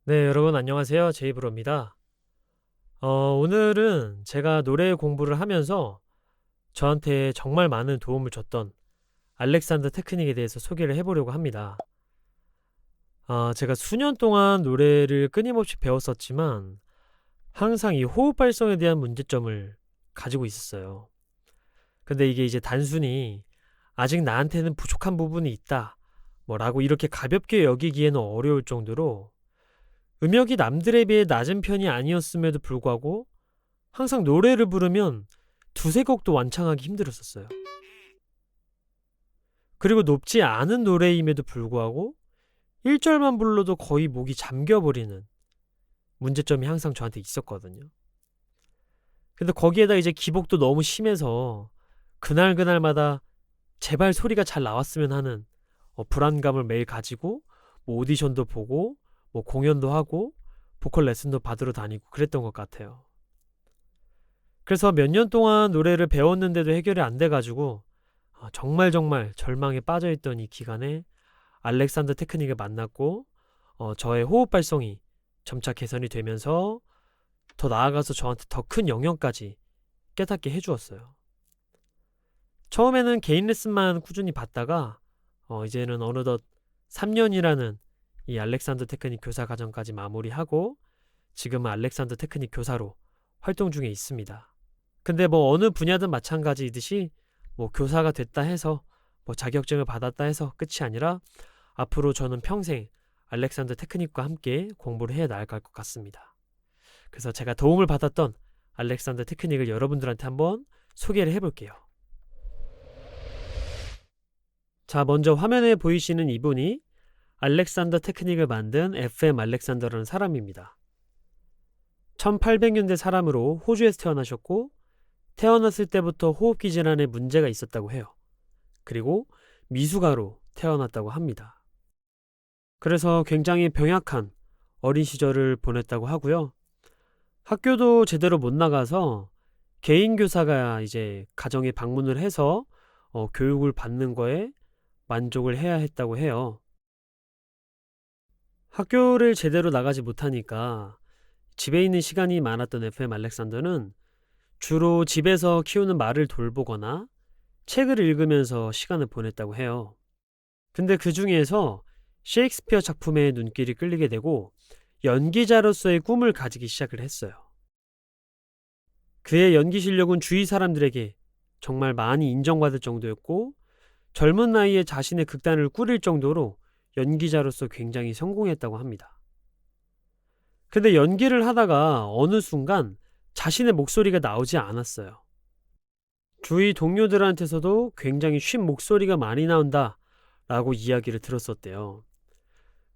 네, 여러분 안녕하세요. 제이브로입니다. 오늘은 제가 노래 공부를 하면서 저한테 정말 많은 도움을 줬던 알렉산더 테크닉에 대해서 소개를 해보려고 합니다. 제가 수년 동안 노래를 끊임없이 배웠었지만 항상 이 호흡 발성에 대한 문제점을 가지고 있었어요. 근데 이게 이제 단순히 아직 나한테는 부족한 부분이 있다, 뭐라고 이렇게 가볍게 여기기에는 어려울 정도로 음역이 남들에 비해 낮은 편이 아니었음에도 불구하고 항상 노래를 부르면 두세 곡도 완창하기 힘들었었어요. 그리고 높지 않은 노래임에도 불구하고 1절만 불러도 거의 목이 잠겨버리는 문제점이 항상 저한테 있었거든요. 근데 거기에다 이제 기복도 너무 심해서 그날그날마다 제발 소리가 잘 나왔으면 하는 불안감을 매일 가지고 오디션도 보고 공연도 하고 보컬 레슨도 받으러 다니고 그랬던 것 같아요. 그래서 몇 년 동안 노래를 배웠는데도 해결이 안 돼가지고 정말 절망에 빠져있던 이 기간에 알렉산더 테크닉을 만났고 저의 호흡 발성이 점차 개선이 되면서 더 나아가서 저한테 더 큰 영향까지 깨닫게 해주었어요. 처음에는 개인 레슨만 꾸준히 받다가 이제는 어느덧 3년이라는 이 알렉산더 테크닉 교사 과정까지 마무리하고 지금은 알렉산더 테크닉 교사로 활동 중에 있습니다. 근데 어느 분야든 마찬가지이듯이 교사가 됐다 해서 자격증을 받았다 해서 끝이 아니라 앞으로 저는 평생 알렉산더 테크닉과 함께 공부를 해 나갈 것 같습니다. 그래서 제가 도움을 받았던 알렉산더 테크닉을 여러분들한테 한번 소개를 해볼게요. 자, 먼저 화면에 보이시는 이분이 알렉산더 테크닉을 만든 FM 알렉산더라는 사람입니다. 1800년대 사람으로 호주에서 태어나셨고 태어났을 때부터 호흡기 질환에 문제가 있었다고 해요. 그리고 미숙아로 태어났다고 합니다. 그래서 굉장히 병약한 어린 시절을 보냈다고 하고요. 학교도 제대로 못 나가서 개인 교사가 이제 가정에 방문을 해서 교육을 받는 거에 만족을 해야 했다고 해요. 학교를 제대로 나가지 못하니까 집에 있는 시간이 많았던 FM 알렉산더는 주로 집에서 키우는 말을 돌보거나 책을 읽으면서 시간을 보냈다고 해요. 근데 그 중에서 셰익스피어 작품에 눈길이 끌리게 되고 연기자로서의 꿈을 가지기 시작을 했어요. 그의 연기 실력은 주위 사람들에게 정말 많이 인정받을 정도였고 젊은 나이에 자신의 극단을 꾸릴 정도로 연기자로서 굉장히 성공했다고 합니다. 근데 연기를 하다가 어느 순간 자신의 목소리가 나오지 않았어요. 주위 동료들한테서도 굉장히 쉰 목소리가 많이 나온다 라고 이야기를 들었었대요.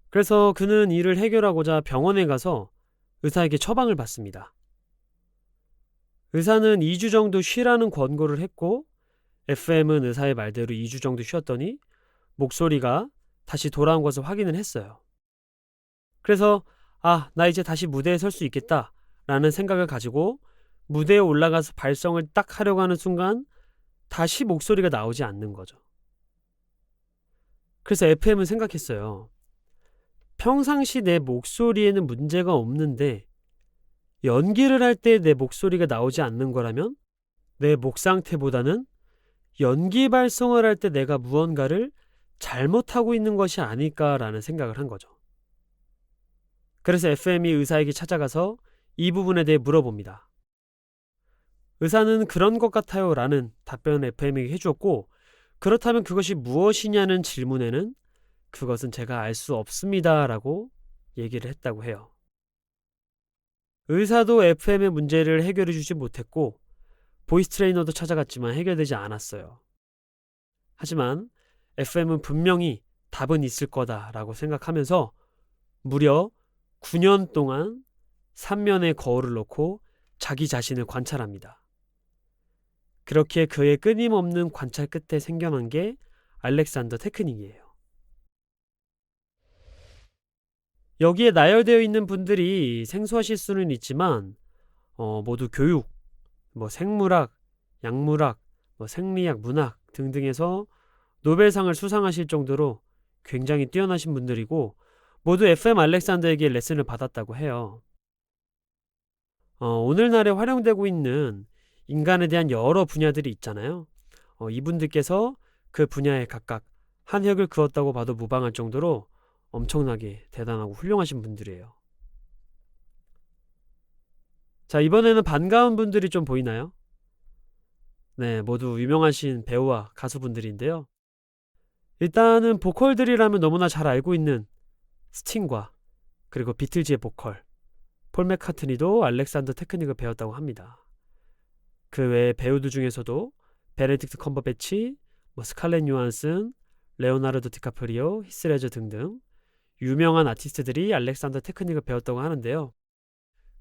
그래서 그는 이를 해결하고자 병원에 가서 의사에게 처방을 받습니다. 의사는 2주 정도 쉬라는 권고를 했고 FM은 의사의 말대로 2주 정도 쉬었더니 목소리가 다시 돌아온 것을 확인을 했어요. 그래서 나 이제 다시 무대에 설 수 있겠다 라는 생각을 가지고 무대에 올라가서 발성을 딱 하려고 하는 순간 다시 목소리가 나오지 않는 거죠. 그래서 FM은 생각했어요. 평상시 내 목소리에는 문제가 없는데 연기를 할 때 내 목소리가 나오지 않는 거라면 내 목 상태보다는 연기 발성을 할 때 내가 무언가를 잘못하고 있는 것이 아닐까라는 생각을 한 거죠. 그래서 FM이 의사에게 찾아가서 이 부분에 대해 물어봅니다. 의사는 그런 것 같아요 라는 답변을 FM에게 해주었고 그렇다면 그것이 무엇이냐는 질문에는 그것은 제가 알 수 없습니다 라고 얘기를 했다고 해요. 의사도 FM의 문제를 해결해 주지 못했고 보이스 트레이너도 찾아갔지만 해결되지 않았어요. 하지만 FM은 분명히 답은 있을 거다라고 생각하면서 무려 9년 동안 3면의 거울을 놓고 자기 자신을 관찰합니다. 그렇게 그의 끊임없는 관찰 끝에 생겨난 게 알렉산더 테크닉이에요. 여기에 나열되어 있는 분들이 생소하실 수는 있지만 모두 교육, 생물학, 약물학, 생리학, 문학 등등에서 노벨상을 수상하실 정도로 굉장히 뛰어나신 분들이고 모두 FM 알렉산더에게 레슨을 받았다고 해요. 오늘날에 활용되고 있는 인간에 대한 여러 분야들이 있잖아요. 이분들께서 그 분야에 각각 한 획을 그었다고 봐도 무방할 정도로 엄청나게 대단하고 훌륭하신 분들이에요. 자, 이번에는 반가운 분들이 좀 보이나요? 네, 모두 유명하신 배우와 가수분들인데요. 일단은 보컬들이라면 너무나 잘 알고 있는 스팅과 그리고 비틀즈의 보컬 폴 맥카트니도 알렉산더 테크닉을 배웠다고 합니다. 그 외에 배우들 중에서도 베네딕트 컴버배치, 스칼렛 요한슨, 레오나르도 디카프리오, 히스레저 등등 유명한 아티스트들이 알렉산더 테크닉을 배웠다고 하는데요.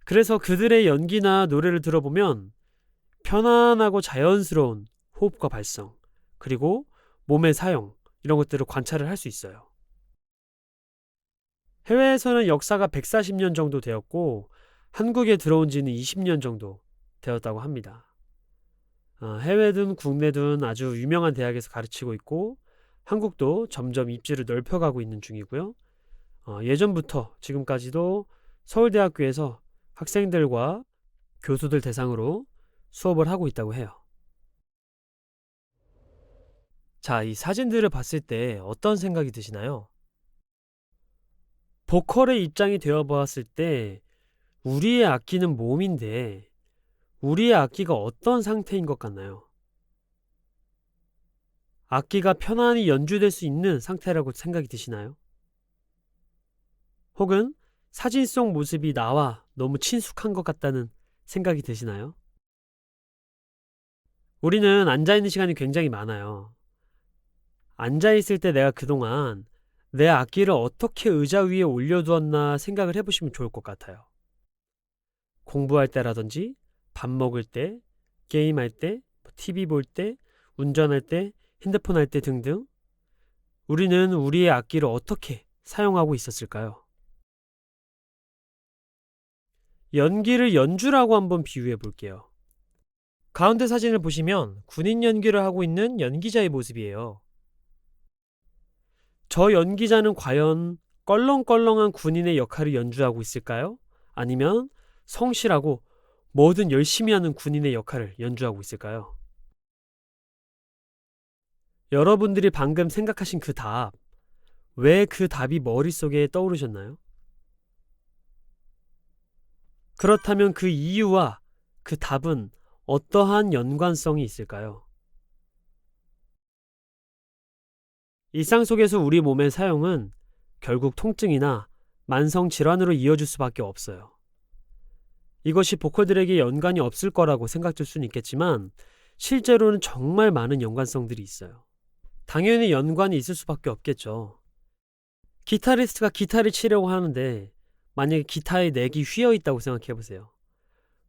그래서 그들의 연기나 노래를 들어보면 편안하고 자연스러운 호흡과 발성, 그리고 몸의 사용, 이런 것들을 관찰을 할 수 있어요. 해외에서는 역사가 140년 정도 되었고 한국에 들어온 지는 20년 정도 되었다고 합니다. 해외든 국내든 아주 유명한 대학에서 가르치고 있고 한국도 점점 입지를 넓혀가고 있는 중이고요. 예전부터 지금까지도 서울대학교에서 학생들과 교수들 대상으로 수업을 하고 있다고 해요. 자, 이 사진들을 봤을 때 어떤 생각이 드시나요? 보컬의 입장이 되어 보았을 때 우리의 악기는 몸인데 우리의 악기가 어떤 상태인 것 같나요? 악기가 편안히 연주될 수 있는 상태라고 생각이 드시나요? 혹은 사진 속 모습이 나와 너무 친숙한 것 같다는 생각이 드시나요? 우리는 앉아있는 시간이 굉장히 많아요. 앉아있을 때 내가 그동안 내 악기를 어떻게 의자 위에 올려두었나 생각을 해보시면 좋을 것 같아요. 공부할 때라든지 밥 먹을 때, 게임할 때, TV 볼 때, 운전할 때, 핸드폰 할 때 등등 우리는 우리의 악기를 어떻게 사용하고 있었을까요? 연기를 연주라고 한번 비유해 볼게요. 가운데 사진을 보시면 군인 연기를 하고 있는 연기자의 모습이에요. 저 연기자는 과연 껄렁껄렁한 군인의 역할을 연주하고 있을까요? 아니면 성실하고 뭐든 열심히 하는 군인의 역할을 연주하고 있을까요? 여러분들이 방금 생각하신 그 답, 왜 그 답이 머릿속에 떠오르셨나요? 그렇다면 그 이유와 그 답은 어떠한 연관성이 있을까요? 일상 속에서 우리 몸의 사용은 결국 통증이나 만성 질환으로 이어질 수밖에 없어요. 이것이 보컬들에게 연관이 없을 거라고 생각될 수는 있겠지만 실제로는 정말 많은 연관성들이 있어요. 당연히 연관이 있을 수밖에 없겠죠. 기타리스트가 기타를 치려고 하는데 만약에 기타의 넥이 휘어 있다고 생각해 보세요.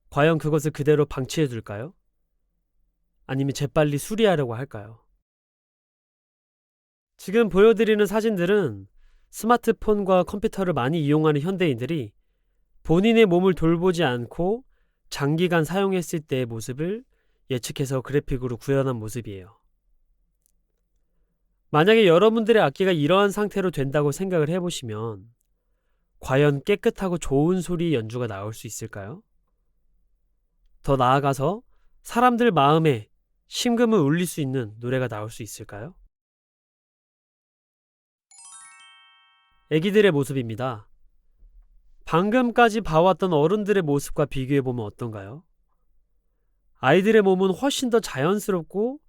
과연 그것을 그대로 방치해 둘까요? 아니면 재빨리 수리하려고 할까요? 지금 보여드리는 사진들은 스마트폰과 컴퓨터를 많이 이용하는 현대인들이 본인의 몸을 돌보지 않고 장기간 사용했을 때의 모습을 예측해서 그래픽으로 구현한 모습이에요. 만약에 여러분들의 악기가 이러한 상태로 된다고 생각을 해보시면 과연 깨끗하고 좋은 소리의 연주가 나올 수 있을까요? 더 나아가서 사람들 마음에 심금을 울릴 수 있는 노래가 나올 수 있을까요? 애기들의 모습입니다. 방금까지 봐왔던 어른들의 모습과 비교해보면 어떤가요? 아이들의 몸은 훨씬 더 자연스럽고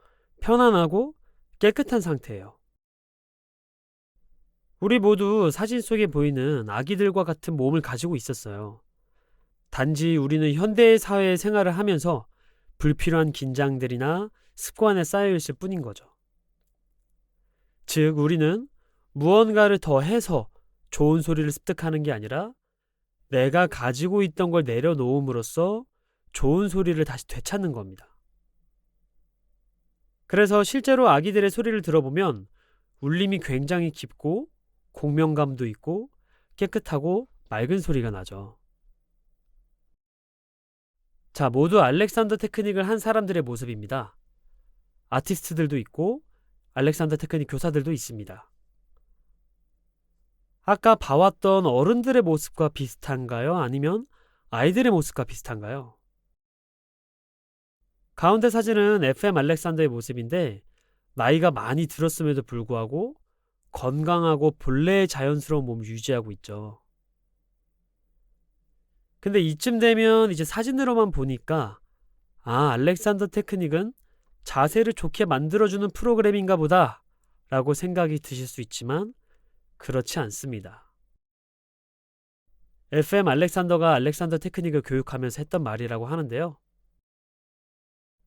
편안하고 깨끗한 상태예요. 우리 모두 사진 속에 보이는 아기들과 같은 몸을 가지고 있었어요. 단지 우리는 현대 사회의 생활을 하면서 불필요한 긴장들이나 습관에 쌓여있을 뿐인 거죠. 즉, 우리는 무언가를 더 해서 좋은 소리를 습득하는 게 아니라 내가 가지고 있던 걸 내려놓음으로써 좋은 소리를 다시 되찾는 겁니다. 그래서 실제로 아기들의 소리를 들어보면 울림이 굉장히 깊고 공명감도 있고 깨끗하고 맑은 소리가 나죠. 자, 모두 알렉산더 테크닉을 한 사람들의 모습입니다. 아티스트들도 있고 알렉산더 테크닉 교사들도 있습니다. 아까 봐왔던 어른들의 모습과 비슷한가요? 아니면 아이들의 모습과 비슷한가요? 가운데 사진은 FM 알렉산더의 모습인데 나이가 많이 들었음에도 불구하고 건강하고 본래의 자연스러운 몸을 유지하고 있죠. 근데 이쯤 되면 이제 사진으로만 보니까 알렉산더 테크닉은 자세를 좋게 만들어주는 프로그램인가 보다 라고 생각이 드실 수 있지만 그렇지 않습니다. FM 알렉산더가 알렉산더 테크닉을 교육하면서 했던 말이라고 하는데요.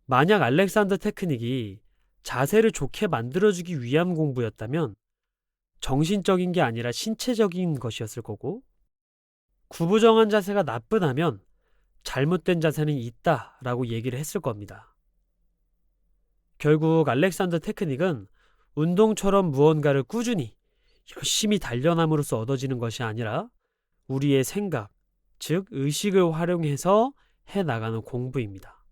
만약 알렉산더 테크닉이 자세를 좋게 만들어주기 위한 공부였다면 정신적인 게 아니라 신체적인 것이었을 거고, 구부정한 자세가 나쁘다면 잘못된 자세는 있다라고 얘기를 했을 겁니다. 결국 알렉산더 테크닉은 운동처럼 무언가를 꾸준히 열심히 단련함으로써 얻어지는 것이 아니라 우리의 생각, 즉 의식을 활용해서 해나가는 공부입니다.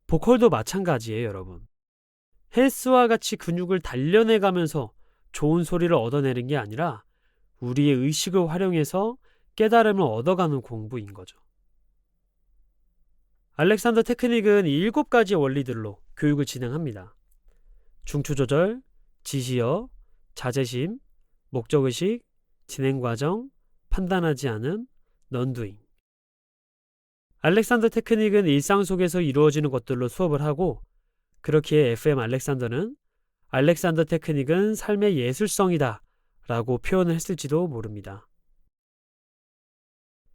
보컬도 마찬가지예요, 여러분. 헬스와 같이 근육을 단련해가면서 좋은 소리를 얻어내는 게 아니라 우리의 의식을 활용해서 깨달음을 얻어가는 공부인 거죠. 알렉산더 테크닉은 7가지 원리들로 교육을 진행합니다. 중추조절, 지시어, 자제심, 목적의식, 진행과정, 판단하지 않음, 넌두잉. 알렉산더 테크닉은 일상 속에서 이루어지는 것들로 수업을 하고, 그렇기에 FM 알렉산더는 알렉산더 테크닉은 삶의 예술성이다 라고 표현을 했을지도 모릅니다.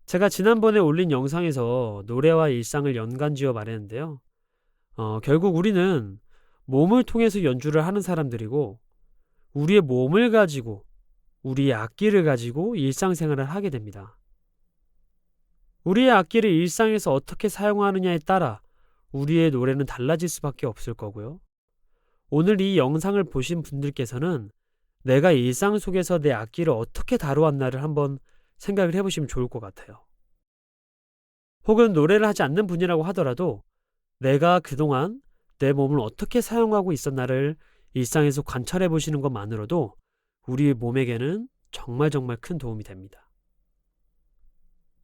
제가 지난번에 올린 영상에서 노래와 일상을 연관지어 말했는데요. 결국 우리는 몸을 통해서 연주를 하는 사람들이고, 우리의 몸을 가지고, 우리의 악기를 가지고 일상생활을 하게 됩니다. 우리의 악기를 일상에서 어떻게 사용하느냐에 따라 우리의 노래는 달라질 수밖에 없을 거고요. 오늘 이 영상을 보신 분들께서는 내가 일상 속에서 내 악기를 어떻게 다루었나를 한번 생각을 해보시면 좋을 것 같아요. 혹은 노래를 하지 않는 분이라고 하더라도 내가 그동안 내 몸을 어떻게 사용하고 있었나를 일상에서 관찰해 보시는 것만으로도 우리 몸에게는 정말 큰 도움이 됩니다.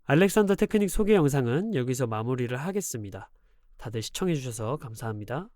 알렉산더 테크닉 소개 영상은 여기서 마무리를 하겠습니다. 다들 시청해 주셔서 감사합니다.